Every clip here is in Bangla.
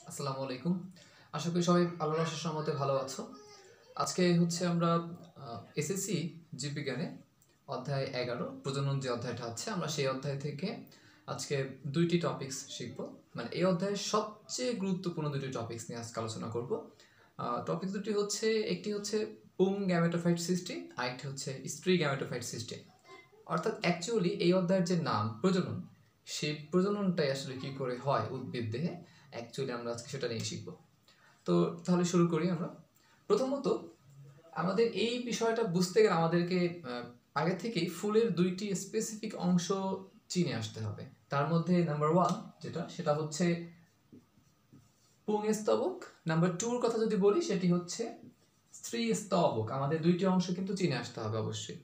আসসালামু আলাইকুম। আশা করি সবাই আল্লাহর অশেষ রহমতে ভালো আছো। আজকে হচ্ছে আমরা এসএসসি জীববিজ্ঞানে অধ্যায় 11 প্রজনন যে অধ্যায়টা আছে আমরা সেই অধ্যায় থেকে আজকে দুইটি টপিকস শিখব। মানে এই অধ্যায়ের সবচেয়ে গুরুত্বপূর্ণ দুটি টপিকস নিয়ে আজকে আলোচনা করব। টপিক দুটি হচ্ছে একটি হচ্ছে পুং গ্যামেটোফাইট সৃষ্টি, আরেকটি হচ্ছে স্ত্রী গ্যামেটোফাইট সৃষ্টি। অর্থাৎ অ্যাকচুয়ালি এই অধ্যায়ের যে নাম প্রজনন, সেই প্রজননটাই আসলে কি করে হয় উদ্ভিদ দেহে, অ্যাকচুয়ালি আমরা আজকে সেটা নিয়ে শিখব। তো তাহলে শুরু করি আমরা। প্রথমত আমাদের এই বিষয়টা বুঝতে গেলে আমাদেরকে আগে থেকেই ফুলের দুইটি স্পেসিফিক অংশ চিনে আসতে হবে। তার মধ্যে নাম্বার 1 সেটা হচ্ছে পুংস্তবক। নাম্বার 2 এর কথা যদি বলি সেটি হচ্ছে স্ত্রী স্তবক। আমাদের দুইটি অংশ কিন্তু চিনে আসতে হবে অবশ্যই,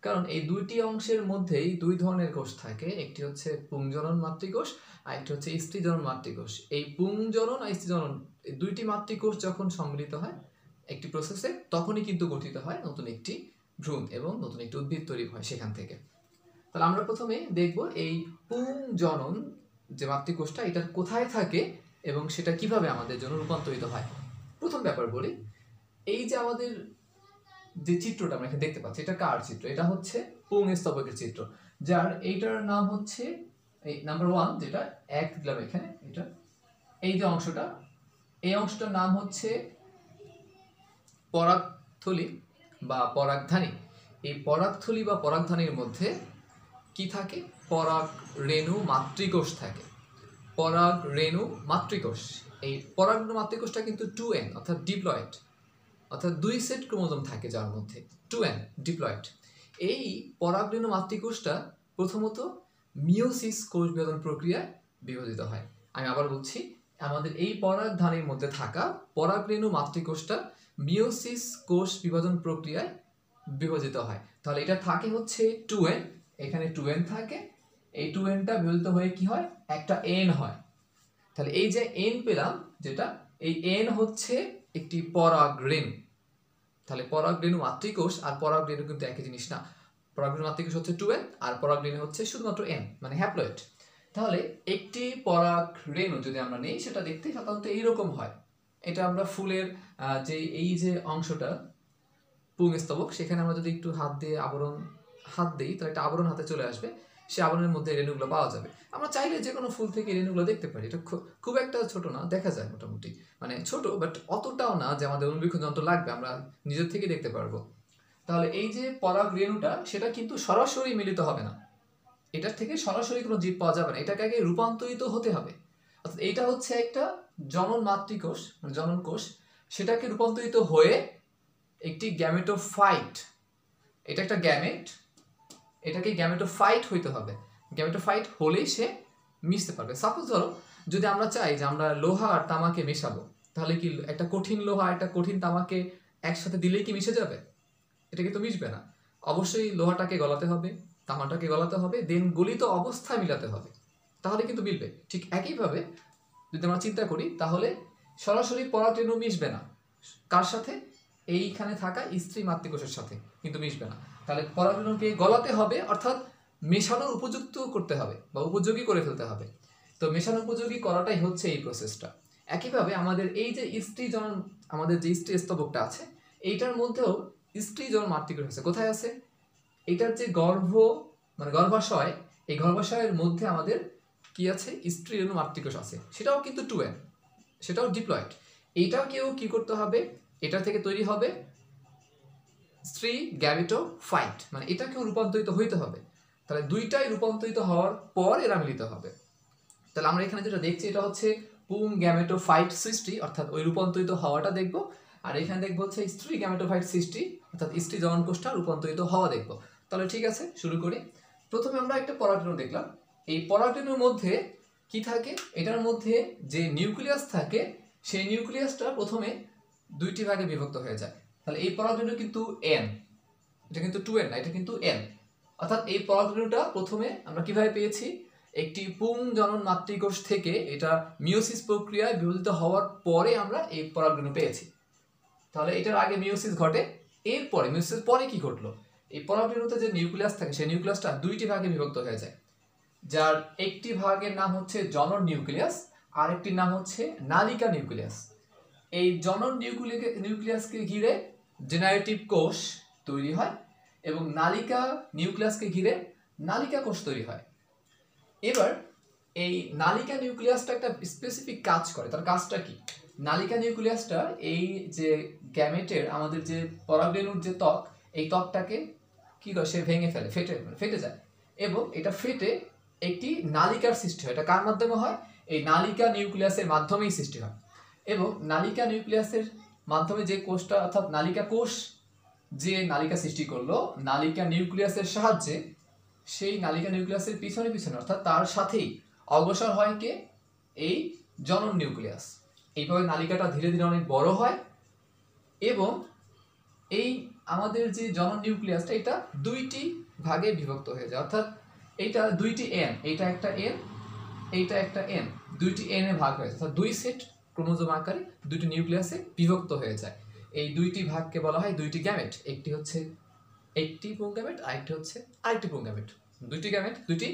কারণ এই দুইটি অংশের মধ্যেই দুই ধরনের কোষ থাকে। একটি হচ্ছে পুংজনন মাতৃকোষ আর একটি হচ্ছে স্ত্রীজনন মাতৃকোষ। এই পুংজনন আর স্ত্রীজনন এই দুইটি মাতৃকোষ যখন সম্মিলিত হয় একটি প্রসেসে, তখনই কিন্তু গঠিত হয় নতুন একটি ভ্রূণ এবং নতুন একটি উদ্ভিদ তৈরি হয় সেখান থেকে। তাহলে আমরা প্রথমে দেখব এই পুংজনন যে মাতৃকোষটা এটা কোথায় থাকে এবং সেটা কিভাবে আমাদের জন্য রূপান্তরিত হয়। প্রথম ব্যাপার বলি, এই যে আমাদের যে চিত্রটা আমরা এখানে দেখতে পাচ্ছি এটা কার চিত্র? এটা হচ্ছে পুংস্তবকের চিত্র, যার এইটার নাম হচ্ছে এই নাম্বার 1 যেটা এক দিলাম এখানে। এটা এই যে অংশটা, এই অংশটার নাম হচ্ছে পরাগথলি বা পরাগধানী। এই পরাগথলি বা পরাগধানীর মধ্যে কি থাকে? পরাগ রেণু মাতৃকোষ থাকে। পরাগ রেণু মাতৃকোষ, এই পরাগ রেণু মাতৃকোষটা কিন্তু 2n অর্থাৎ ডিপ্লয়েড, অর্থাৎ 2 সেট ক্রোমোজোম থাকে যার মধ্যে 2n ডিপ্লয়েড। এই পরাগরেণু মাতৃকোষটা প্রথমত মিওসিস কোষ বিভাজন প্রক্রিয়ায় বিভাজিত হয়। আমি আবার বলছি, আমাদের এই পরাগধানীর মধ্যে থাকা পরাগরেণু মাতৃকোষটা মিওসিস কোষ বিভাজন প্রক্রিয়ায় বিভাজিত হয়। তাহলে এটা থাকে হচ্ছে 2n, এখানে 2n থাকে। এই 2nটা বিভাজিত হয়ে কি হয়? একটা n হয়। তাহলে এই যে n পেলাম, যেটা এই n হচ্ছে একটি পরাগরেণু। তাহলে পরাগরেণু মাতৃকোষ আর পরাগরেণু কিন্তু একই জিনিস না। পরাগরেণু মাতৃকোষ হচ্ছে 2n আর পরাগরেণু হচ্ছে শুধুমাত্র n, মানে হ্যাপ্লয়েড। তাহলে একটি পরাগরেণু যদি আমরা নেই সেটা দেখতে সাধারণত এইরকম হয়। এটা আমরা ফুলের যে এই যে অংশটা পুংস্তবক, সেখানে আমরা যদি একটু হাত দিয়ে হাত দিই তাহলে একটা আবরণ হাতে চলে আসবে। সে আবরণের মধ্যে রেণুগুলো পাওয়া যাবে। আমরা চাইলে যে কোনো ফুল থেকে রেণুগুলো দেখতে পারি। এটা খুব একটা ছোট না, দেখা যায় মোটামুটি, মানে ছোট বাট অতটাও না যে আমাদের অনুবীক্ষণ যন্ত্র লাগবে, আমরা নিজের থেকে দেখতে পারবো। তাহলে এই যে পরাগ রেণুটা সেটা কিন্তু সরাসরি মিলিত হবে না, এটার থেকে সরাসরি কোনো জীব পাওয়া যাবে না, এটাকে আগে রূপান্তরিত হতে হবে। অর্থাৎ এইটা হচ্ছে একটা জনন মাতৃকোষ, মানে জনন কোষ, সেটাকে রূপান্তরিত হয়ে একটি গ্যামেটোফাইট, এটা একটা গ্যামেট, এটাকে গ্যামেটোফাইট হইতে হবে। গ্যামেটোফাইট হলেই সে মিশতে পারবে। সাপোজ ধরো যদি আমরা চাই যে আমরা লোহা আর তামাকে মেশাবো, তাহলে কি একটা কঠিন লোহা একটা কঠিন তামাকে একসাথে দিলেই কি মিশে যাবে? এটা কিন্তু মিশবে না। অবশ্যই লোহাটাকে গলাতে হবে, তামাটাকে গলাতে হবে, দেন গলিত অবস্থায় মিলাতে হবে, তাহলে কিন্তু মিলবে। ঠিক একইভাবে যদি আমরা চিন্তা করি, তাহলে সরাসরি পরাগরেণু মিশবে না কার সাথে? এইখানে থাকা স্ত্রী মাতৃকোষের সাথে কিন্তু মিশবে না। তাহলে পরাগরেণুকে গলাতে হবে, অর্থাৎ মেশানোর উপযুক্ত করতে হবে বা উপযোগী করে ফেলতে হবে। তো মেশানো উপযোগী করাটাই হচ্ছে এই প্রসেসটা। একইভাবে আমাদের এই যে স্ত্রী জনন, আমাদের যে স্ত্রী স্তবকটা আছে, এইটার মধ্যেও স্ত্রী জনন মাতৃকোষ আছে। কোথায় আছে? এটার যে মানে গর্ভাশয়, এই গর্ভাশয়ের মধ্যে আমাদের কি আছে? স্ত্রী রেণু মাতৃকোষ আছে। সেটাও কিন্তু 2n, সেটাও ডিপ্লয়েড। এইটাকেও কি করতে হবে? এটা থেকে তৈরি হবে স্ত্রী গ্যামেটোফাইট, মানে এটাকেও রূপান্তরিত হইতে হবে। তাহলে দুইটাই রূপান্তরিত হওয়ার পর এরা মিলিত হবে। তাহলে আমরা এখানে যেটা দেখছি এটা হচ্ছে পুং গ্যামেটোফাইট সৃষ্টি, অর্থাৎ ওই রূপান্তরিত হওয়াটা দেখব। আর এখানে দেখবো হচ্ছে স্ত্রী গ্যামেটোফাইট সৃষ্টি, অর্থাৎ স্ত্রী জননকোষটা রূপান্তরিত হওয়া দেখব। তাহলে ঠিক আছে, শুরু করি। প্রথমে আমরা একটা পরাগরেণু দেখলাম। এই পরাগরেণুর মধ্যে কি থাকে? এটার মধ্যে যে নিউক্লিয়াস থাকে, সেই নিউক্লিয়াসটা প্রথমে দুইটি ভাগে বিভক্ত হয়ে যায়। তাহলে এই পরাগরেণু কিন্তু n, এটা কিন্তু 2n না, এটা কিন্তু n। অর্থাৎ এই পরাগরেণুটা প্রথমে আমরা কিভাবে পেয়েছি? একটি পুং জনন মাতৃকোষ থেকে এটা মিওসিস প্রক্রিয়ায় বিভাজিত হওয়ার পরে আমরা এই পরাগরেণু পেয়েছি। তাহলে এটার আগে মিওসিস ঘটে, এরপরে মিওসিস পরে কি ঘটলো? এই পরাগরেণুতে যে নিউক্লিয়াস থাকে সেই নিউক্লিয়াসটা দুইটি ভাগে বিভক্ত হয়ে যায়, যার একটি ভাগের নাম হচ্ছে জনন নিউক্লিয়াস আরেকটির নাম হচ্ছে নালিকা নিউক্লিয়াস। এই জনন নিউক্লিয়াসকে ঘিরে জেনারেটিভ কোষ তৈরি হয় এবং নালিকা নিউক্লিয়াসকে ঘিরে নালিকা কোষ তৈরি হয়। এবার এই নালিকা নিউক্লিয়াসটা একটা স্পেসিফিক কাজ করে। তার কাজটা কি? নালিকা নিউক্লিয়াসটা এই যে গ্যামেটের আমাদের যে পরাগরেণুর যে ত্বক, এই ত্বকটাকে কি করে সে ভেঙে ফেলে, ফেটে যায় এবং এটা ফেটে একটি নালিকার সৃষ্টি হয়। এটা কার মাধ্যমে হয়? এই নালিকা নিউক্লিয়াসের মাধ্যমেই সৃষ্টি হয়। এবং নালিকা নিউক্লিয়াসের মাধ্যমে যে কোষটা অর্থাৎ নালিকা কোষ যে নালিকা সৃষ্টি করলো নালিকা নিউক্লিয়াসের সাহায্যে, সেই নালিকা নিউক্লিয়াসের পিছনে পিছনে অর্থাৎ তার সাথেই অগ্রসর হয় কে? এই জনন নিউক্লিয়াস। এইভাবে নালিকাটা ধীরে ধীরে অনেক বড় হয় এবং এই আমাদের যে জনন নিউক্লিয়াসটা এটা দুইটি ভাগে বিভক্ত হয়ে যায়। অর্থাৎ এইটা দুইটি এন, এইটা একটা এন, এইটা একটা এন, দুইটি এন এ ভাগ হয়ে যায়। অর্থাৎ দুই সেট ক্রোমোজোম আকারে দুইটি নিউক্লিয়াসে বিভক্ত হয়ে যায়। এই দুইটি ভাগকে বলা হয় দুইটি গ্যামেট। একটি হচ্ছে একটি পুংগ্যামেট, আরেকটি হচ্ছে আরেকটি পুংগ্যামেট। দুইটি গ্যামেট, দুইটি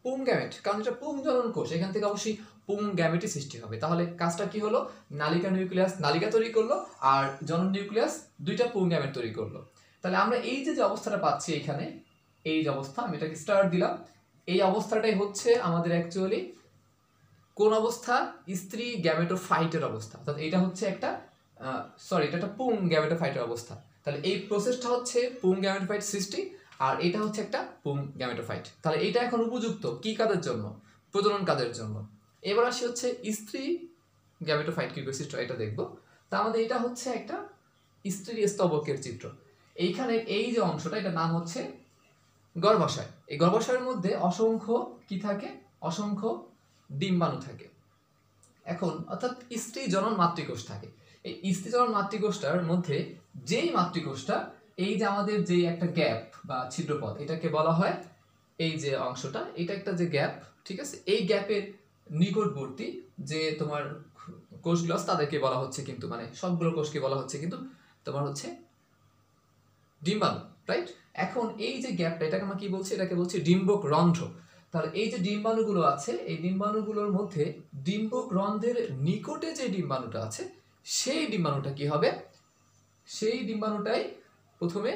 পুংগ্যামেট, কারণ এটা পুংজনন কোষ, এখান থেকে অবশ্যই পুংগ্যামেটই সৃষ্টি হবে। তাহলে কাজটা কি হলো? নালিকা নিউক্লিয়াস নালিকা তৈরি করলো আর জনন নিউক্লিয়াস দুইটা পুংগ্যামেট তৈরি করলো। তাহলে আমরা এই যে অবস্থাটা পাচ্ছি এখানে, এই যে অবস্থা, আমি এটাকে স্টার দিলাম, এই অবস্থাটাই হচ্ছে আমাদের অ্যাকচুয়ালি কোন অবস্থা? স্ত্রী গ্যামেটোফাইটের অবস্থা। অর্থাৎ এটা হচ্ছে একটা এটা একটা পুং গ্যামেটোফাইটের অবস্থা। তাহলে এই প্রসেসটা হচ্ছে পুং গ্যামেটোফাইট সৃষ্টি আর এটা হচ্ছে একটা পুং গ্যামেটোফাইট। তাহলে এটা এখন উপযুক্ত কি কাজের জন্য? প্রজনন কাজের জন্য। এবার আসি হচ্ছে স্ত্রী গ্যামেটোফাইট কি বৈশিষ্ট্য, এটা দেখবো। তা আমাদের এটা হচ্ছে একটা স্ত্রী স্তবকের চিত্র। এইখানে এই যে অংশটা, এটার নাম হচ্ছে গর্ভাশয়। এই গর্ভাশয়ের মধ্যে অসংখ্য কি থাকে? অসংখ্য ডিম্বাণু থাকে। এখন অর্থাৎ স্ত্রী জনন মাতৃকোষ থাকে। এই স্ত্রী জনন মাতৃকোষটার মধ্যে যেই মাতৃকোষটা, এই যে আমাদের যে একটা গ্যাপ বা ছিদ্রপথ, এটাকে বলা হয়, এই যে অংশটা, এটা একটা যে গ্যাপ, ঠিক আছে, এই গ্যাপের নিকটবর্তী যে তোমার কোষগুলো তাদেরকে বলা হচ্ছে কিন্তু মানে সবগুলো কোষকে বলা হচ্ছে কিন্তু তোমার হচ্ছে ডিম্বাণু, রাইট? এখন এই যে গ্যাপটা, এটাকে আমরা কি বলছি? এটাকে বলছি ডিম্বক রন্ধ্র। তাহলে এই যে ডিম্বাণুগুলো আছে, এই ডিম্বাণুগুলোর মধ্যে ডিম্বক রন্ধ্রের নিকটে যে ডিম্বাণুটা আছে, সেই ডিম্বাণুটা কি হবে? সেই ডিম্বাণুটাই প্রথমে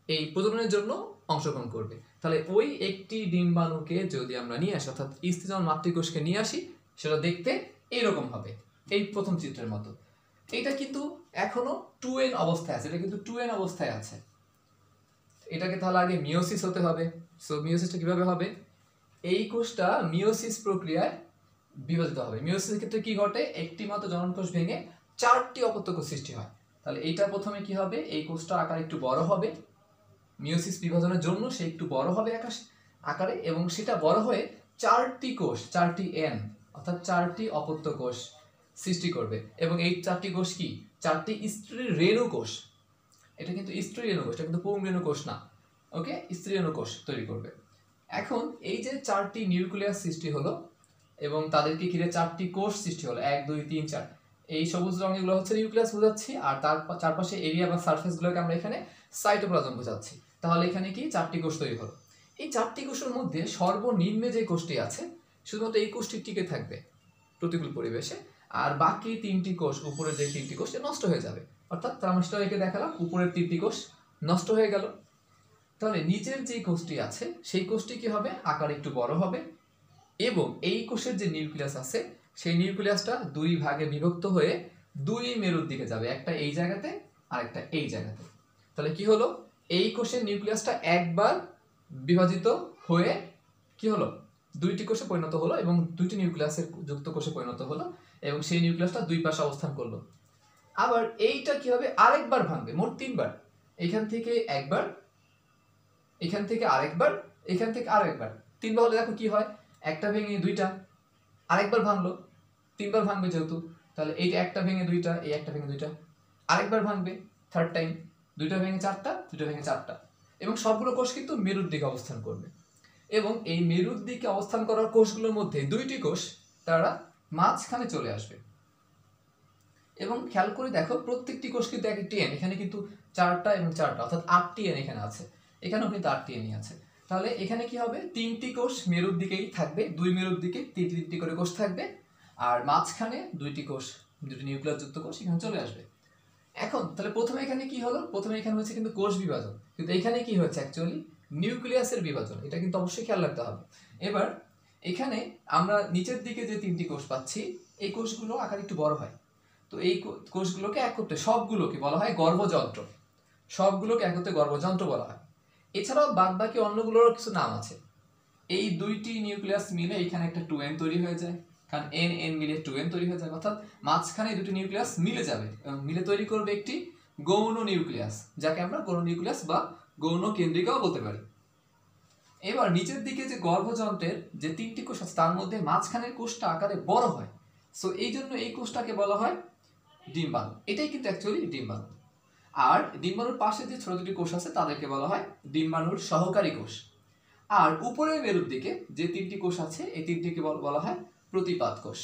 এই প্রজননের জন্য অংশগ্রহণ করবে। তাহলে ওই একটি ডিম্বাণুকে যদি আমরা নিয়ে আসি, অর্থাৎ স্ত্রীজনন মাতৃকোষকে নিয়ে আসি, সেটা দেখতে এইরকম হবে, এই প্রথম চিত্রের মতো। এটা কিন্তু এখনো 2n অবস্থায় আছে, এটা কিন্তু 2n অবস্থায় আছে। এটাকে তাহলে আগে মিওসিস হতে হবে। সো মিওসিসটা কিভাবে হবে? এই কোষটা মিওসিস প্রক্রিয়ায় বিভাজিত হবে। মিওসিসের ক্ষেত্রে কি ঘটে? একটি মাত্র জনন কোষ ভেঙে 4টি অপত্য কোষ সৃষ্টি হয়। তাহলে এইটা প্রথমে কি হবে? এই কোষটার আকার একটু বড় হবে, মিওসিস বিভাজনের জন্য সে একটু বড় হবে আকারে, এবং সেটা বড় হয়ে 4টি কোষ, 4টি এন অর্থাৎ 4টি অপত্য কোষ সৃষ্টি করবে। এবং এই 4টি কোষ কি? 4টি স্ত্রী রেণু কোষ। এটা কিন্তু স্ত্রী রেণু কোষ, এটা কিন্তু পুং রেণু কোষ না। ওকে, স্ত্রী রেণু কোষ তৈরি করবে। এখন এই যে 4টি নিউক্লিয়াস সৃষ্টি হলো এবং তাদেরকে ঘিরে 4টি কোষ সৃষ্টি হলো, 1 2 3 4। এই সবুজ রঙেরগুলো হচ্ছে নিউক্লিয়াস বোঝাচ্ছি, আর তার চারপাশে এরিয়া বা সারফেসগুলোকে আমরা এখানে সাইটোপ্লাজম বোঝাচ্ছি। তাহলে এখানে কি 4টি কোষ তৈরি হলো। এই 4টি কোষের মধ্যে সর্বনিম্নে যে কোষটি আছে, শুধুমাত্র এই কোষটি টিকে থাকবে প্রতিকূল পরিবেশে, আর বাকি 3টি কোষ, উপরের যে 3টি কোষ, নষ্ট হয়ে যাবে। অর্থাৎ তার আমরা সেটা এঁকে দেখালাম, উপরের 3টি কোষ নষ্ট হয়ে গেল। তাহলে নিচের যে কোষটি আছে, সেই কোষটি কি হবে? আকার একটু বড় হবে এবং এই কোষের যে নিউক্লিয়াস আছে, সেই নিউক্লিয়াসটা 2 ভাগে বিভক্ত হয়ে 2 মেরুর দিকে যাবে, একটা এই জায়গাতে আর একটা এই জায়গাতে। তাহলে কি হলো? এই কোষের নিউক্লিয়াসটা একবার বিভাজিত হয়ে কি হলো? 2টি কোষে পরিণত হলো এবং 2টি নিউক্লিয়াসের যুক্ত কোষে পরিণত হলো এবং সেই নিউক্লিয়াসটা 2 পাশে অবস্থান করলো। আবার এইটা কি হবে? আরেকবার ভাঙবে, মোট 3বার। এখান থেকে একবার, এখান থেকে আরেকবার, এখান থেকে আরেকবার। 3বার হলে দেখো কি হয়? একটা ভেঙে 2টা, আরেকবার ভাঙলো, 3বার ভাঙবে যেহেতু, তাহলে এইটা একটা ভেঙে 2টা, এই একটা ভেঙে 2টা, আরেকবার ভাঙবে 3rd টাইম, 2টা ভেঙে 4টা, 2টা ভেঙে 4টা, এবং সবগুলো কোষ কিন্তু মেরুর দিকে অবস্থান করবে। এবং এই মেরুর দিকে অবস্থান করার কোষগুলোর মধ্যে 2টি কোষ তারা মাঝখানে চলে আসবে। এবং খেয়াল করে দেখো, প্রত্যেকটি কোষ কিন্তু এক একটি এন, এখানে কিন্তু 4টা এবং 4টা, অর্থাৎ 8টি এন এখানে আছে, এখানেও কিন্তু 8টি এনই আছে। তাহলে এখানে কি হবে? 3টি কোষ মেরুর দিকেই থাকবে, 2 মেরুর দিকে 3টি করে কোষ থাকবে, আর মাঝখানে দুইটি নিউক্লিয়াস যুক্ত কোষ এখানে চলে আসবে। এখন তাহলে প্রথমে এখানে কি হলো, প্রথমে এখানে হচ্ছে কিন্তু কোষ বিভাজন, কিন্তু এখানে কি হচ্ছে অ্যাকচুয়ালি নিউক্লিয়াসের বিভাজন, এটা কিন্তু অবশ্যই খেয়াল রাখতে হবে। এবার এখানে আমরা নিচের দিকে যে 3টি কোষ পাচ্ছি, এই কোষগুলো আকার একটু বড় হয়। তো এই কোষগুলোকে একত্রে সবগুলোকে বলা হয় গর্ভযন্ত্র, সবগুলোকে একত্রে গর্ভযন্ত্র বলা হয়। এছাড়াও বাদ বাকি অন্যগুলোরও কিছু নাম আছে। এই 2টি নিউক্লিয়াস মিলে এখানে একটা 2n তৈরি হয়ে যায়, কারণ n n মিলে 2n তৈরি হয়ে যায়, অর্থাৎ মাঝখানে দুটি নিউক্লিয়াস মিলে যাবে এবং মিলে তৈরি করবে একটি গৌণ নিউক্লিয়াস, যাকে আমরা গৌণ নিউক্লিয়াস বা গৌণ কেন্দ্রিকাও বলতে পারি। এবার নিচের দিকে যে গর্ভযন্ত্রের যে 3টি কোষ আছে তার মধ্যে মাঝখানের কোষটা আকারে বড় হয়, সো এই জন্য এই কোষটাকে বলা হয় ডিম্বাণু। এটাই কিন্তু অ্যাকচুয়ালি ডিম্বাণু। আর ডিম্বাণুর পাশে যে ছোট দুটি কোষ আছে তাদেরকে বলা হয় ডিম্বাণুর সহকারী কোষ। আর উপরের মেরুর দিকে যে 3টি কোষ আছে এই 3টিকে বলা হয় প্রতিপাদ কোষ।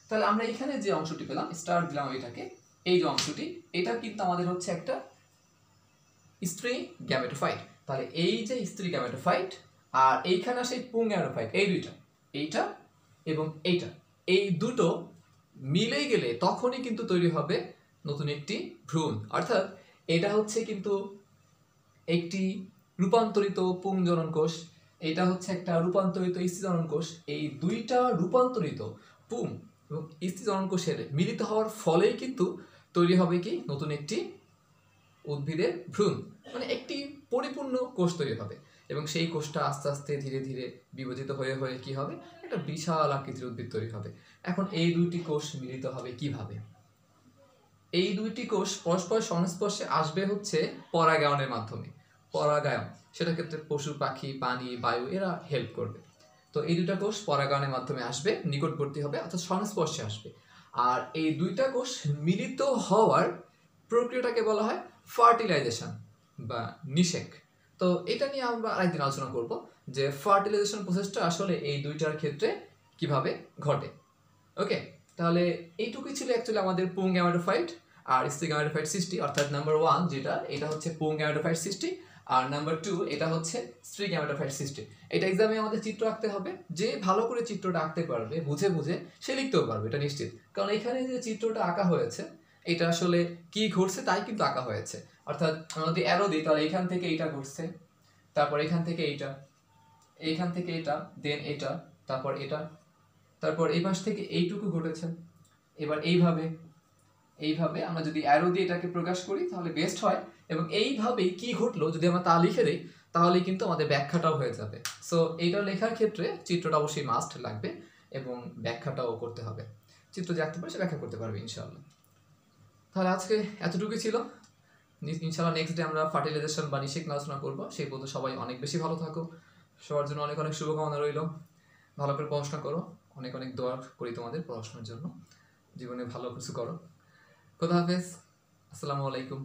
তাহলে আমরা এখানে যে অংশটি পেলাম, স্টার দিলাম এটাকে, এই যে অংশটি, এটা কিন্তু আমাদের হচ্ছে একটা স্ত্রী গ্যামেটোফাইট। তাহলে এই যে স্ত্রী গ্যামেটোফাইট আর এইখানে আসে পুং গ্যামেটোফাইট, এই দুইটা, এইটা এবং এইটা, এই দুটো মিলে গেলে তখনই কিন্তু তৈরি হবে নতুন একটি ভ্রূণ। অর্থাৎ এটা হচ্ছে কিন্তু একটি রূপান্তরিত পুংজনন কোষ, এটা হচ্ছে একটা রূপান্তরিত স্ত্রীজনন কোষ। এই দুইটা রূপান্তরিত পুং এবং স্ত্রীজনন কোষের মিলিত হওয়ার ফলেই কিন্তু তৈরি হবে কি নতুন একটি উদ্ভিদের ভ্রূণ, মানে একটি পরিপূর্ণ কোষ তৈরি হবে এবং সেই কোষটা আস্তে আস্তে ধীরে ধীরে বিভাজিত হয়ে হয়ে কি হবে, একটা বিশাল আকৃতির উদ্ভিদ তৈরি হবে। এখন এই দুইটি কোষ মিলিত হবে কিভাবে? এই দুইটি কোষ পরস্পর সংস্পর্শে আসবে হচ্ছে পরাগায়নের মাধ্যমে। পরাগায়ন, সেটা ক্ষেত্রে পশু পাখি পানি বায়ু এরা হেল্প করবে। তো এই দুইটা কোষ পরাগায়নের মাধ্যমে আসবে, নিকটবর্তী হবে অর্থাৎ সংস্পর্শে আসবে। আর এই দুইটা কোষ মিলিত হওয়ার প্রক্রিয়াটাকে বলা হয় ফার্টিলাইজেশন বা নিষেক। তো এটা নিয়ে আমরা আরেকদিন আলোচনা করব যে ফার্টিলাইজেশন প্রসেসটা আসলে এই দুইটার ক্ষেত্রে কিভাবে ঘটে। ওকে, তাহলে এইটুকুই ছিল অ্যাকচুয়ালি আমাদের পুং গ্যামেটোফাইট আর স্ত্রী গ্যামেটোফাইট সৃষ্টি, অর্থাৎ নাম্বার 1 যেটা, এটা হচ্ছে পুং গ্যামেটোফাইট সৃষ্টি, আর নাম্বার 2 এটা হচ্ছে স্ত্রী গ্যামেটোফাইট সৃষ্টি। এটা এক্সামে আমাদের চিত্র আঁকতে হবে, যে ভালো করে চিত্রটা আঁকতে পারবে বুঝে বুঝে সে লিখতেও পারবে, এটা নিশ্চিত। কারণ এখানে যে চিত্রটা আঁকা হয়েছে এটা আসলে কি ঘটছে তাই কিন্তু আঁকা হয়েছে। অর্থাৎ আমরা যদি অ্যারো দিই তাহলে এখান থেকে এইটা ঘটছে, তারপর এখান থেকে এইটা, এইখান থেকে এটা, দেন এটা, তারপর এটা, তারপর এই পাশ থেকে এইটুকু ঘটেছে। এবার এইভাবে এইভাবে আমরা যদি অ্যারো দিয়ে এটাকে প্রকাশ করি তাহলে বেস্ট হয়, এবং এইভাবেই কি ঘটলো যদি আমরা তা লিখে দিই তাহলে কিন্তু আমাদের ব্যাখ্যাটাও হয়ে যাবে। সো এইটা লেখার ক্ষেত্রে চিত্রটা অবশ্যই মাস্ট লাগবে এবং ব্যাখ্যাটাও করতে হবে। চিত্র যে আঁকতে পারে সে ব্যাখ্যা করতে পারবে ইনশাআল্লাহ। তাহলে আজকে এতটুকুই ছিল। ইনশাআল্লাহ নেক্সট ডে আমরা ফার্টিলাইজেশন বা নিষেক আলোচনা করবো। সেই পর্যন্ত সবাই অনেক বেশি ভালো থাকো, সবার জন্য অনেক অনেক শুভকামনা রইল। ভালো করে পড়াশোনা করো, অনেক অনেক দোয়া করি তোমাদের পড়াশোনার জন্য, জীবনে ভালো কিছু করো। খোদা হাফেজ, আসসালামু আলাইকুম।